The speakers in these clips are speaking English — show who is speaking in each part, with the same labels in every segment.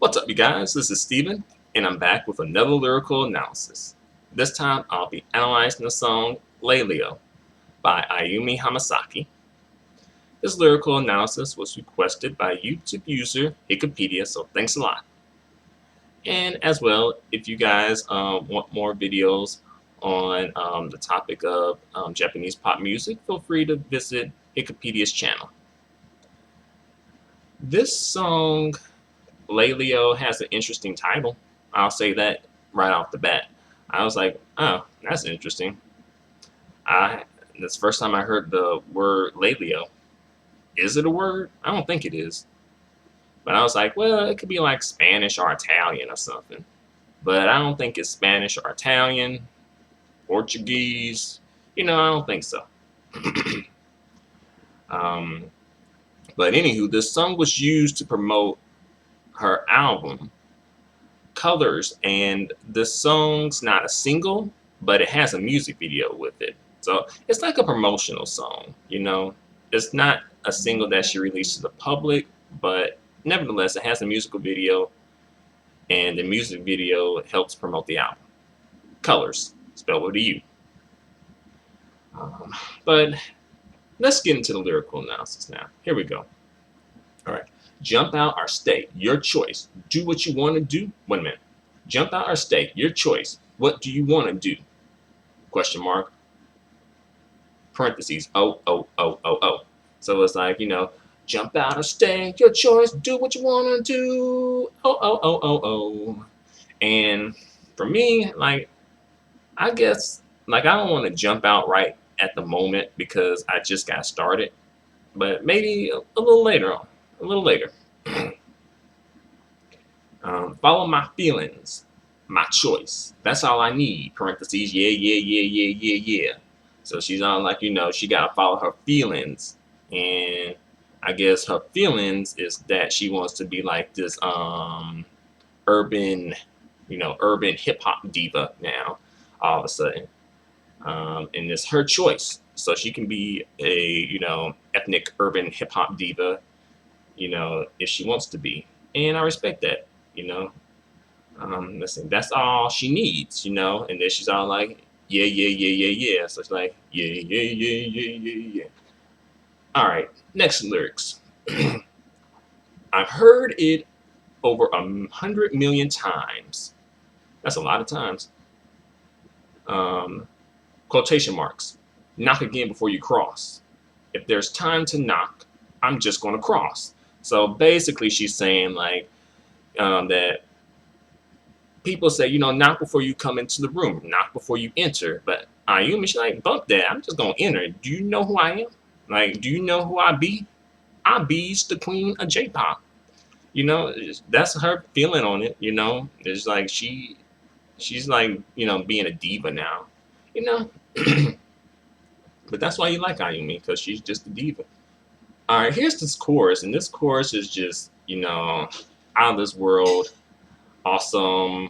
Speaker 1: What's up, you guys? This is Steven, and I'm back with another lyrical analysis. This time, I'll be analyzing the song Lelio by Ayumi Hamasaki. This lyrical analysis was requested by YouTube user Wikipedia, so thanks a lot. And as well, if you guys want more videos on the topic of Japanese pop music, feel free to visit Wikipedia's channel. This song Lelio has an interesting title. I'll say that right off the bat. I was like, oh, that's interesting. That's the first time I heard the word Lelio. Is it a word? I don't think it is. But I was like, well, it could be like Spanish or Italian or something. But I don't think it's Spanish or Italian, Portuguese. I don't think so. But anywho, this song was used to promote her album Colors, and this song's not a single, but it has a music video with it, so it's like a promotional song. It's not a single that she released to the public, but nevertheless it has a musical video, and the music video helps promote the album Colors, spelled with a U. But let's get into the lyrical analysis now. Here we go. All right. Jump out or stay, your choice. Do what you want to do. Wait a minute. Jump out or stay, your choice. What do you want to do? Question mark. Parentheses. Oh, oh, oh, oh, oh. So it's like, jump out or stay, your choice. Do what you want to do. Oh, oh, oh, oh, oh. And for me, I guess, I don't want to jump out right at the moment because I just got started. But maybe a little later on. A little later. Follow my feelings, my choice. That's all I need. Parentheses. Yeah, yeah, yeah, yeah, yeah, yeah. So she's on she gotta follow her feelings, and I guess her feelings is that she wants to be like this urban, urban hip hop diva now. All of a sudden, and it's her choice. So she can be a ethnic urban hip hop diva. If she wants to be. And I respect that, Listen, that's all she needs, and then she's all like, yeah, yeah, yeah, yeah, yeah. So it's like, yeah, yeah, yeah, yeah, yeah, yeah. All right, next lyrics. I've heard it over 100 million times. That's a lot of times. Quotation marks. Knock again before you cross. If there's time to knock, I'm just going to cross. So basically she's saying that people say, knock before you come into the room, knock before you enter. But Ayumi, she's like, bump that. I'm just going to enter. Do you know who I am? Do you know who I be? I be's the queen of J-pop. That's her feeling on it, It's like she's like, being a diva now, But that's why you like Ayumi, because she's just a diva. All right, here's this chorus, and this chorus is just, out of this world, awesome,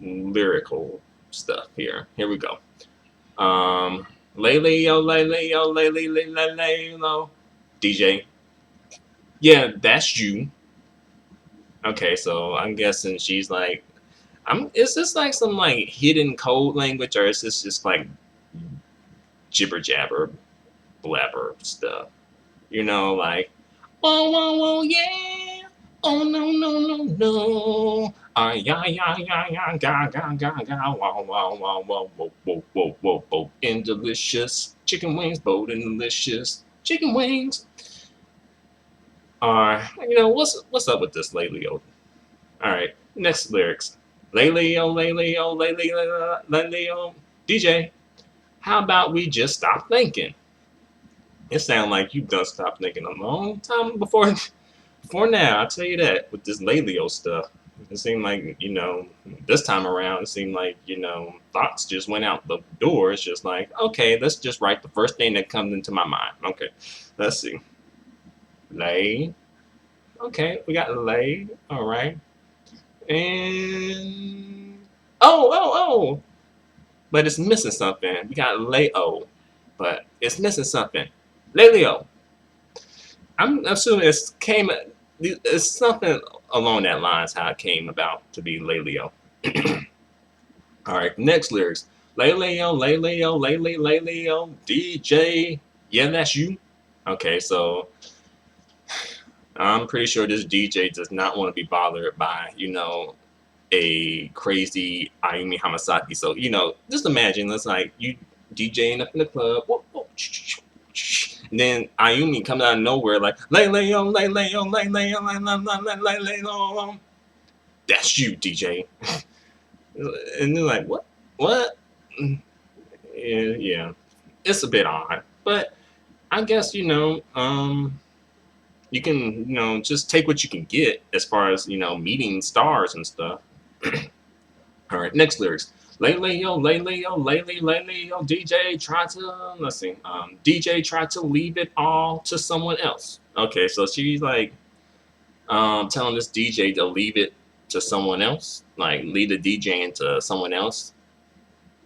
Speaker 1: lyrical stuff here. Here we go. Lelio, Lelio, Lelio, Lelio. DJ. Yeah, that's you. Okay, so I'm guessing she's like, is this like some hidden code language, or is this just like jibber jabber, blabber stuff? Oh, oh, oh, yeah. Oh, no, no, no, no. Yeah, yeah, yeah, yeah, ga, ga, ga, ga. Wow, wow, wow, wow, whoa, whoa, whoa, whoa, whoa. And delicious chicken wings, bold and delicious chicken wings. What's up with this Lelio? All right, next lyrics. Lelio, Lelio, Lelio, Lelio. DJ, how about we just stop thinking? It sounds like you've done stopped thinking a long time before now. I'll tell you that with this Lelio stuff. It seemed like, this time around, it seemed like, thoughts just went out the door. It's just like, okay, let's just write the first thing that comes into my mind. Okay, let's see. Lay. Okay, we got lay. All right. And, oh. But it's missing something. We got lay-o, but it's missing something. Lelio. I'm assuming it came it's something along that lines how it came about to be Lelio. All right, next lyrics. Lelio, Lelio, Lele, Lelio, DJ. Yeah, that's you. Okay, so I'm pretty sure this DJ does not want to be bothered by, a crazy Ayumi Hamasaki. So, just imagine, it's like you DJing up in the club, whoop, whoop, and then Ayumi comes out of nowhere like, lay, lay, on, lay, lay, on, lay, lay, on, lay, lay, lay, lay, lay, on. That's you, DJ. And they're like, what? What? Yeah. It's a bit odd. But I guess, you can, just take what you can get as far as, meeting stars and stuff. All right, next lyrics. Lately, yo, lately, yo, lately, lately, yo, DJ tried to, let's see, DJ tried to leave it all to someone else. Okay, so she's like telling this DJ to leave it to someone else, like leave the DJ into someone else.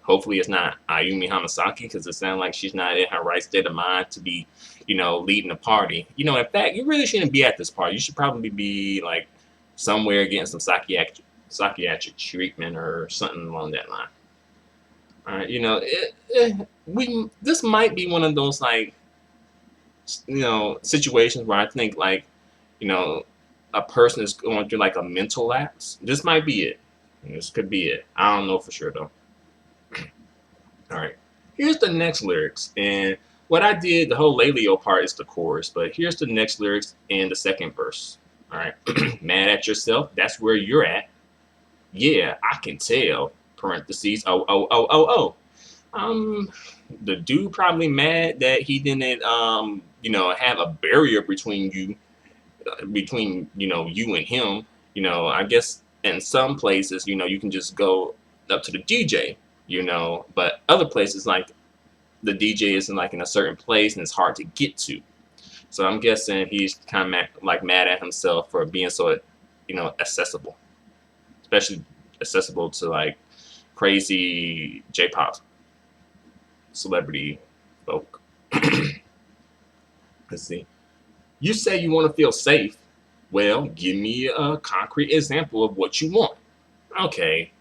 Speaker 1: Hopefully, it's not Ayumi Hamasaki because it sounds like she's not in her right state of mind to be, leading the party. In fact, you really shouldn't be at this party. You should probably be like somewhere getting some psychiatric treatment or something along that line. All right, we this might be one of those like situations where I think like you know a person is going through like a mental lapse. This might be it. This could be it. I don't know for sure though. All right, here's the next lyrics, and what I did, the whole Lelio part is the chorus, but here's the next lyrics in the second verse. All right, mad at yourself. That's where you're at. Yeah, I can tell. Parentheses. Oh, oh, oh, oh, oh. The dude probably mad that he didn't, have a barrier between you and him. I guess in some places, you can just go up to the DJ, but other places like the DJ isn't like in a certain place and it's hard to get to. So I'm guessing he's kind of like mad at himself for being so, accessible, especially accessible to like crazy J-pop celebrity folk. Let's see. You say you want to feel safe. Well, give me a concrete example of what you want. Okay.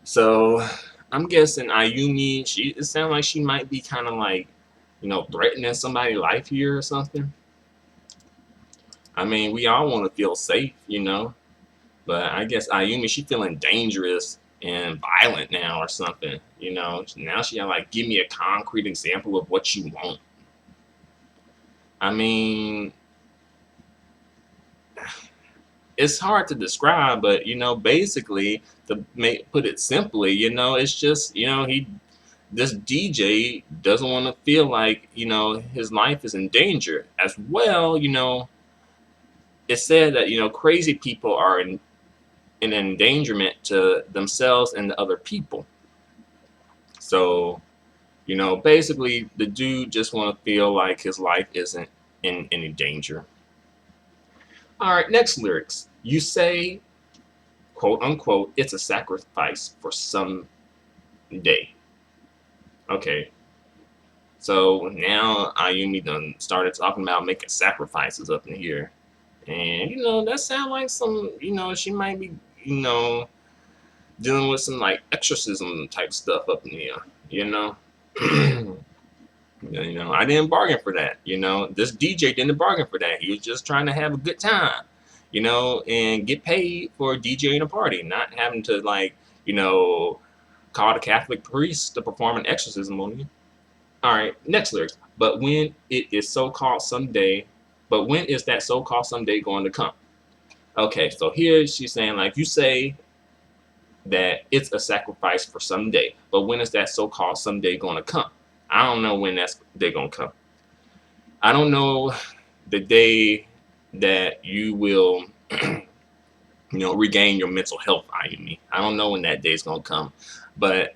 Speaker 1: So I'm guessing Ayumi, it sounds like she might be kind of like, threatening somebody's life here or something. I mean, we all want to feel safe, but I guess Ayumi, she feeling dangerous and violent now or something, Now she got like, give me a concrete example of what you want. I mean, it's hard to describe, but basically to put it simply, it's just this DJ doesn't want to feel like his life is in danger as well. It's said that crazy people are in an endangerment to themselves and the other people. So basically the dude just want to feel like his life isn't in any danger. All right, next lyrics. You say, quote unquote, it's a sacrifice for some day. Okay. So now Ayumi done started talking about making sacrifices up in here. And that sounds like some, she might be, dealing with some like exorcism type stuff up in here, I didn't bargain for that. This DJ didn't bargain for that. He was just trying to have a good time, and get paid for DJing a party, not having to like, call the Catholic priest to perform an exorcism on you. All right, next lyrics. But when is that so-called someday going to come? Okay, so here she's saying like, you say that it's a sacrifice for someday, but when is that so-called someday going to come? I don't know when they're going to come. I don't know the day that you will, regain your mental health, Ayumi. I don't know when that day is going to come. But,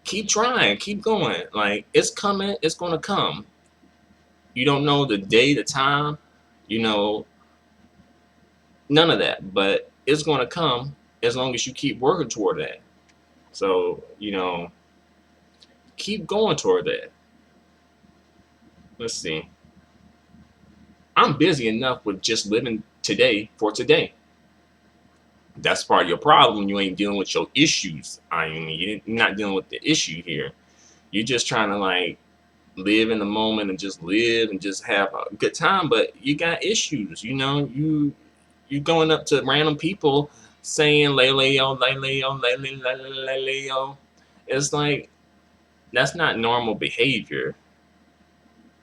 Speaker 1: keep trying, keep going. Like, it's coming, it's going to come. You don't know the day, the time, none of that. But it's going to come as long as you keep working toward that. So, keep going toward that. Let's see. I'm busy enough with just living today for today. That's part of your problem. You ain't dealing with your issues. You're not dealing with the issue here. You're just trying to like live in the moment and just live and just have a good time. But you got issues. You going up to random people saying Lelio, Lelio, Lelio, Lelio. It's like that's not normal behavior.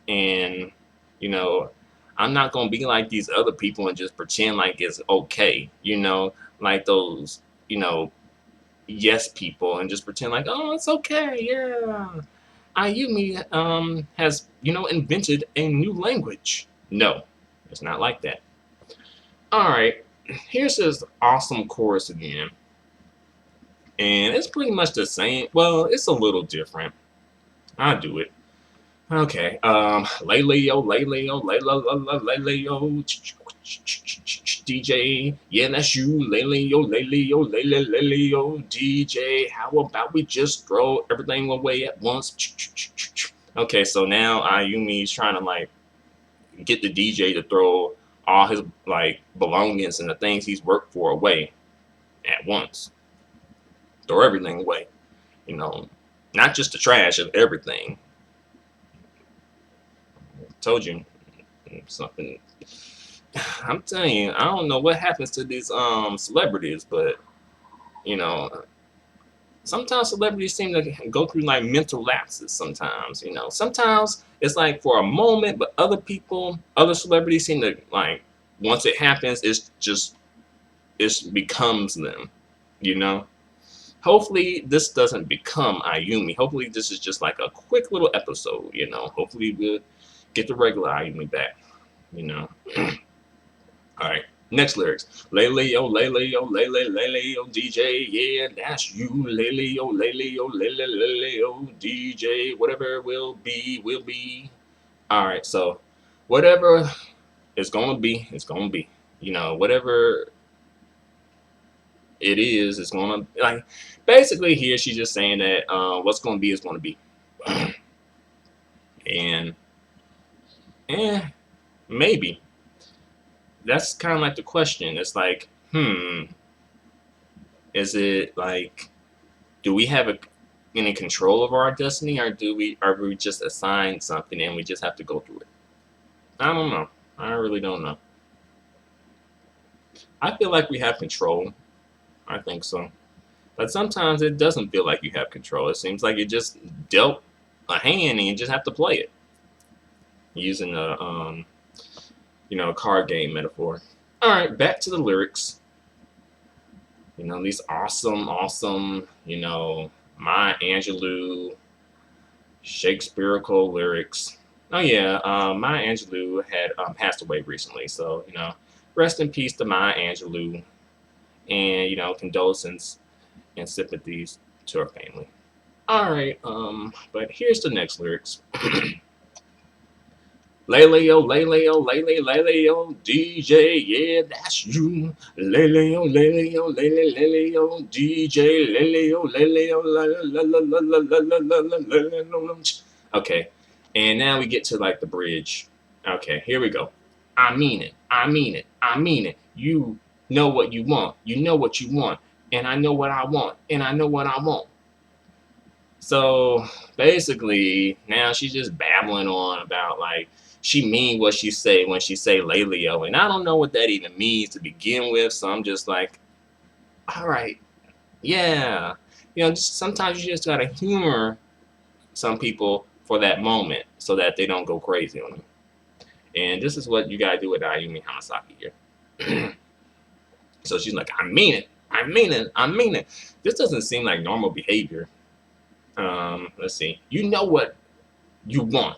Speaker 1: And you know, I'm not gonna be like these other people and just pretend like it's okay. Like those yes people and just pretend like, oh, it's okay, yeah. Ayumi has invented a new language. No, it's not like that. All right, here's this awesome chorus again, and it's pretty much the same. Well, it's a little different. I'll do it. Okay. Lelio, Lelio, Lelio, Lelio, DJ. Yeah, that's you. Lelio, Lelio, Lelio, DJ. How about we just throw everything away at once? Okay, so now Ayumi's trying to like get the DJ to throw all his like belongings and the things he's worked for away at once. Throw everything away. Not just the trash of everything. Told you something. I'm telling you, I don't know what happens to these celebrities, but you know, sometimes celebrities seem to go through like mental lapses. Sometimes it's like for a moment, but other celebrities seem to like once it happens, it becomes them. You know. Hopefully this doesn't become Ayumi. Hopefully this is just like a quick little episode. Hopefully we'll get the regular Ayumi back. You know. All right. Next lyrics. Lelio, Lelio, Lele, Lelio, DJ. Yeah, that's you. Lelio, Lelio, Lele, Lelio, DJ. Whatever it will be, will be. All right. So, whatever it's gonna be, it's gonna be. Whatever it is, it's gonna like. Basically, here she's just saying that what's gonna be is gonna be, and maybe. That's kind of like the question. It's like, is it like, do we have any control over our destiny, or are we just assigned something and we just have to go through it? I don't know. I really don't know. I feel like we have control. I think so. But sometimes it doesn't feel like you have control. It seems like you just dealt a hand and you just have to play it. Using a card game metaphor. All right, back to the lyrics. These awesome, Maya Angelou, Shakespearean lyrics. Oh yeah, Maya Angelou had passed away recently, so rest in peace to Maya Angelou, and condolences and sympathies to her family. All right, but here's the next lyrics. Lelio, Lelio, Lele, Lelio, DJ, yeah, that's you. Lelio, Lelio, Lele, Lelio, DJ, Lelio, Lelio, Lelio. Okay, and now we get to like the bridge. Okay, here we go. I mean it, I mean it, I mean it. You know what you want, you know what you want, and I know what I want, and I know what I want. So basically, now she's just babbling on about like she mean what she say when she say Lelio, and I don't know what that even means to begin with. So I'm just like, all right, yeah, just, sometimes you just gotta humor some people for that moment so that they don't go crazy on you. And this is what you gotta do with Ayumi Hamasaki here. So she's like, I mean it, I mean it, I mean it. This doesn't seem like normal behavior. Let's see. You know what you want.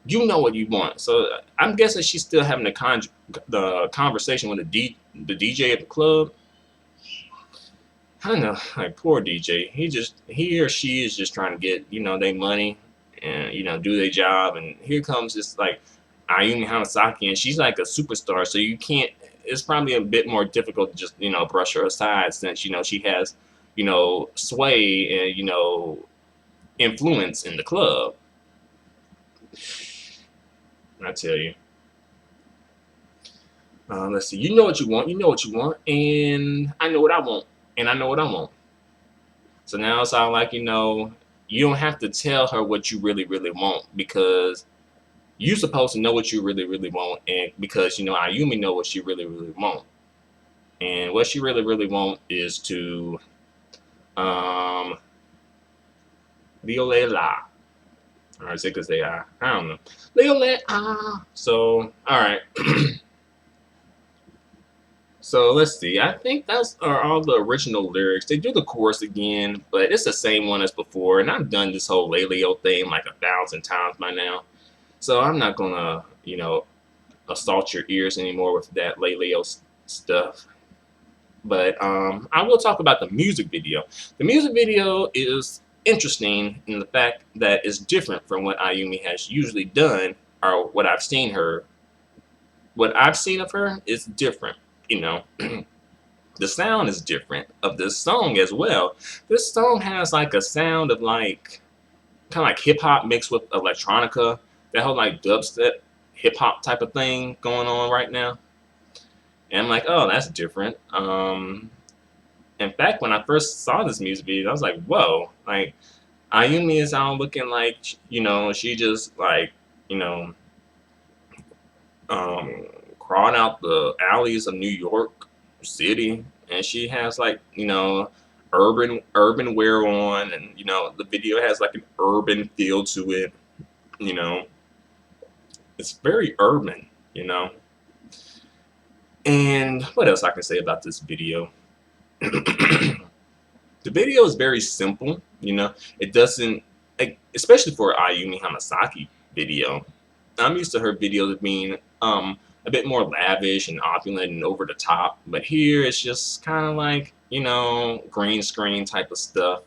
Speaker 1: You know what you want. So I'm guessing she's still having the conversation with the DJ at the club. I don't know, like poor DJ. He or she is just trying to get their money and do their job. And here comes this like Ayumi Hamasaki, and she's like a superstar. So you can't. It's probably a bit more difficult to just brush her aside since she has sway and influence in the club. I tell you. Let's see. You know what you want. You know what you want, and I know what I want, and I know what I want. So now it's all like you don't have to tell her what you really really want because you're supposed to know what you really really want, and because Ayumi know what she really really want, and what she really really want is to um Leolela. Or is it because they are? I don't know. Leolela. So all right. So let's see. I think those are all the original lyrics. They do the chorus again, but it's the same one as before. And I've done this whole Lelio thing like 1,000 times by now. So I'm not gonna, assault your ears anymore with that Lelio stuff. But I will talk about the music video. The music video is interesting in the fact that it's different from what Ayumi has usually done or what I've seen her. What I've seen of her is different. You know, the sound is different of this song as well. This song has like a sound of like kind of like hip hop mixed with electronica. That whole like dubstep hip hop type of thing going on right now. And I'm like, oh, that's different. In fact, when I first saw this music video, I was like, whoa, like Ayumi is out looking like, she just like, you know, um, crawling out the alleys of New York City, and she has like, urban wear on, and the video has like an urban feel to it. You know, it's very urban. And what else I can say about this video? The video is very simple. It doesn't, like, especially for Ayumi Hamasaki video. I'm used to her videos being a bit more lavish and opulent and over the top, but here it's just kind of like green screen type of stuff.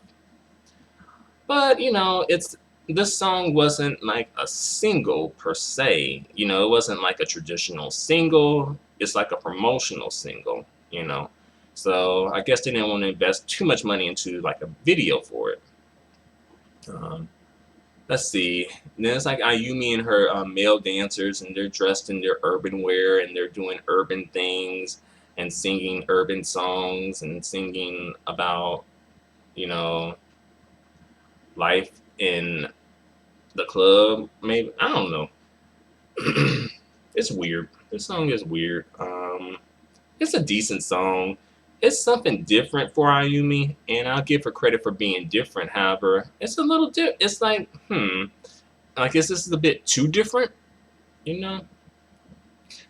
Speaker 1: But it's this song wasn't like a single per se. It wasn't like a traditional single. It's like a promotional single. So I guess they didn't want to invest too much money into like a video for it. Um, let's see. And then it's like Ayumi and her male dancers, and they're dressed in their urban wear, and they're doing urban things and singing urban songs and singing about, you know, life in the club. Maybe I don't know. It's weird. This song is weird. It's a decent song. It's something different for Ayumi, and I'll give her credit for being different. However, it's a little It's like, I guess this is a bit too different. You know,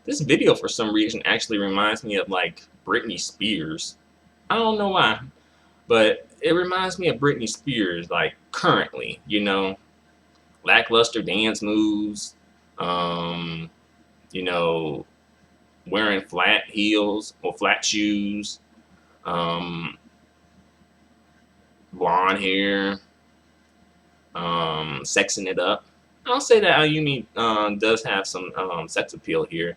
Speaker 1: this video for some reason actually reminds me of like Britney Spears. I don't know why, but it reminds me of Britney Spears, like currently. Lackluster dance moves. Um, you know, wearing flat heels or flat shoes. Um, blonde hair. Sexing it up. I'll say that Ayumi does have some sex appeal here,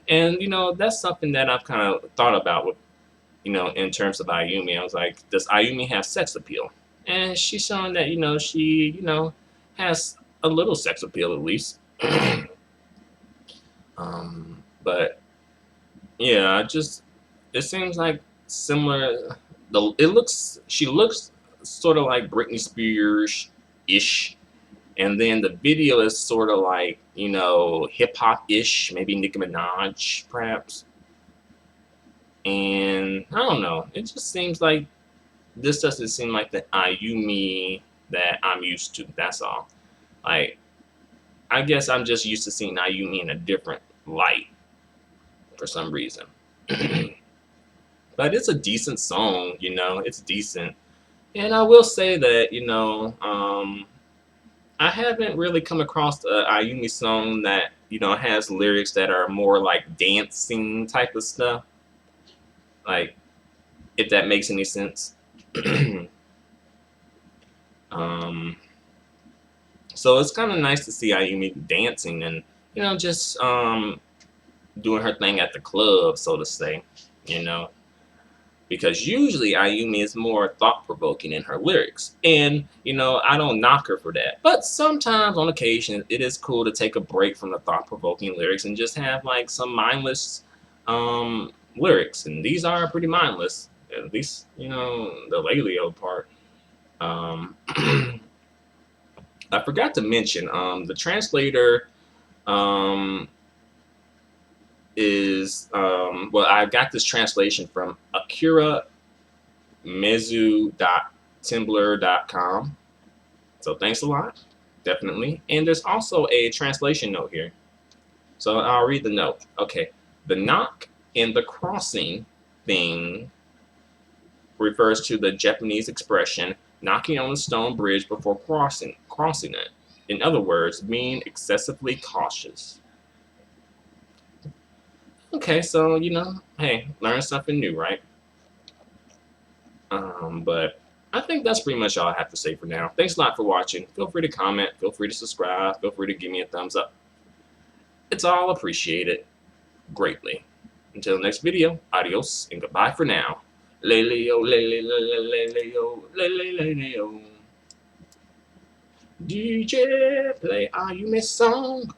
Speaker 1: and that's something that I've kind of thought about with in terms of Ayumi. I was like, does Ayumi have sex appeal? And she's showing that she has a little sex appeal at least. But yeah, it seems like similar. She looks sort of like Britney Spears ish, and then the video is sort of like hip hop ish, maybe Nicki Minaj perhaps. And I don't know, it just seems like this doesn't seem like the Ayumi that I'm used to. That's all. Like, I guess I'm just used to seeing Ayumi in a different light for some reason. But it's a decent song. It's decent. And I will say that I haven't really come across a Ayumi song that has lyrics that are more like dancing type of stuff. Like, if that makes any sense. um, so it's kind of nice to see Ayumi dancing and just doing her thing at the club, so to say. Because usually Ayumi is more thought-provoking in her lyrics. And, I don't knock her for that. But sometimes, on occasion, it is cool to take a break from the thought-provoking lyrics and just have, like, some mindless lyrics, and these are pretty mindless. At least the Lelio part. I forgot to mention the translator um, is well, I got this translation from akiramezu.tumblr.com. So thanks a lot, definitely. And there's also a translation note here. So I'll read the note. Okay. The knock and the crossing thing refers to the Japanese expression knocking on a stone bridge before crossing it. In other words, being excessively cautious. Okay, so hey, learn something new, right? But I think that's pretty much all I have to say for now. Thanks a lot for watching. Feel free to comment, feel free to subscribe, feel free to give me a thumbs up. It's all appreciated greatly. Until the next video, adios and goodbye for now. Lelio, Lelio, Lelio. DJ, play Ayumi song.